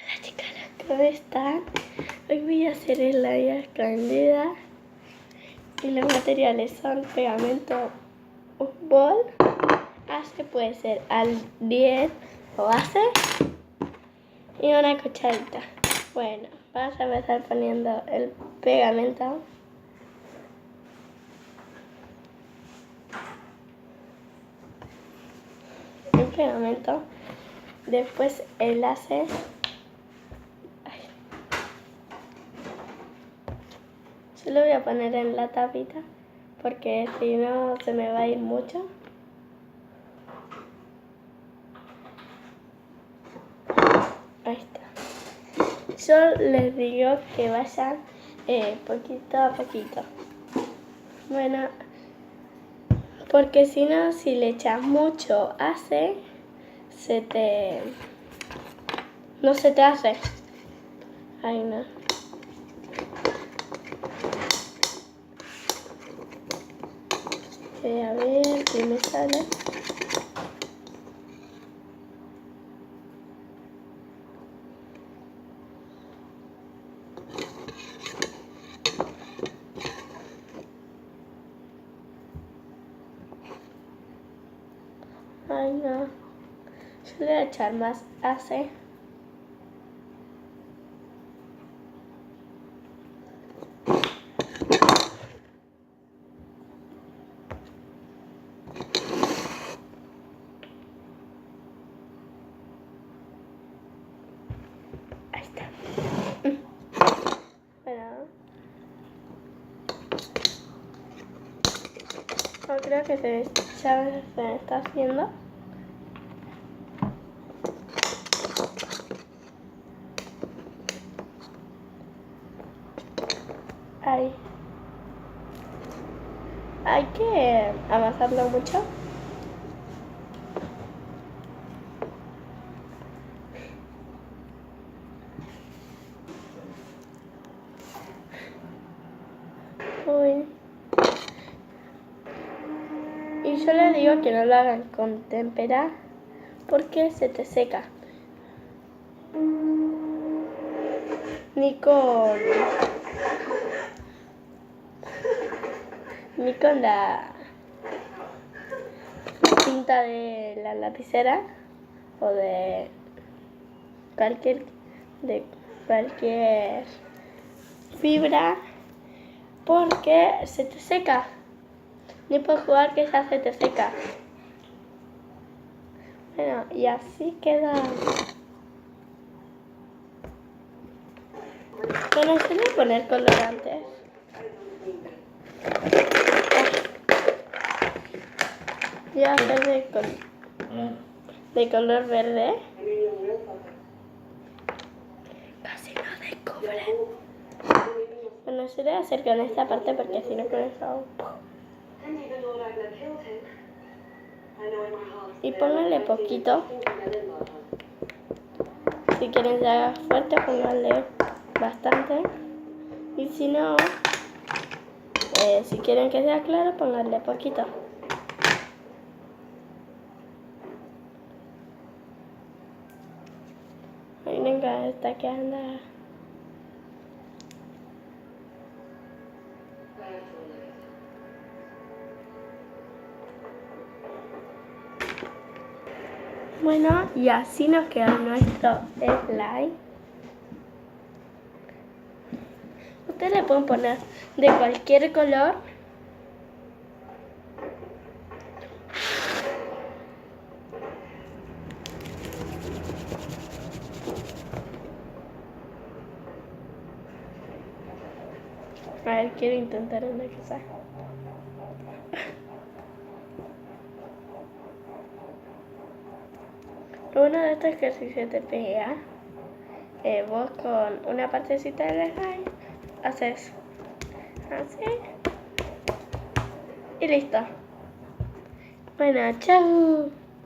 Hola chicas, ¿cómo están? Hoy voy a hacer el área escondida y los materiales son pegamento bol, base puede ser al 10 o base y una cucharita. Bueno, vamos a empezar poniendo el pegamento. Después el láser. Yo lo voy a poner en la tapita porque si no se me va a ir mucho. Ahí está. Yo les digo que vayan poquito a poquito. Bueno, porque si no, si le echas mucho hace, no se te hace. Ay, no. A ver qué me sale. Ay, no. Yo le voy a echar más hace. Ahí está. Bueno. No, creo que ya se me está haciendo. Ahí. Hay que amasarlo mucho. Uy. Y yo les digo que no lo hagan con témpera porque se te seca. Ni con la cinta de la lapicera o de cualquier fibra porque se te seca. Ni por jugar que ya se te seca. Bueno, y así queda. Bueno, yo voy a poner colorantes. Voy a hacer de color verde. Casi no descubren. Bueno, yo voy a hacer con esta parte porque si no con eso. Y pónganle poquito. Si quieren que haga fuerte, pónganle bastante. Y si no, si quieren que sea claro, pónganle poquito. Miren que está quedando. Bueno, y así nos quedó nuestro slime. Ustedes le pueden poner de cualquier color. A ver, quiero intentar una cosa. Uno de estos que si se te pega, vos con una partecita del slime haces así y listo. Bueno, chao.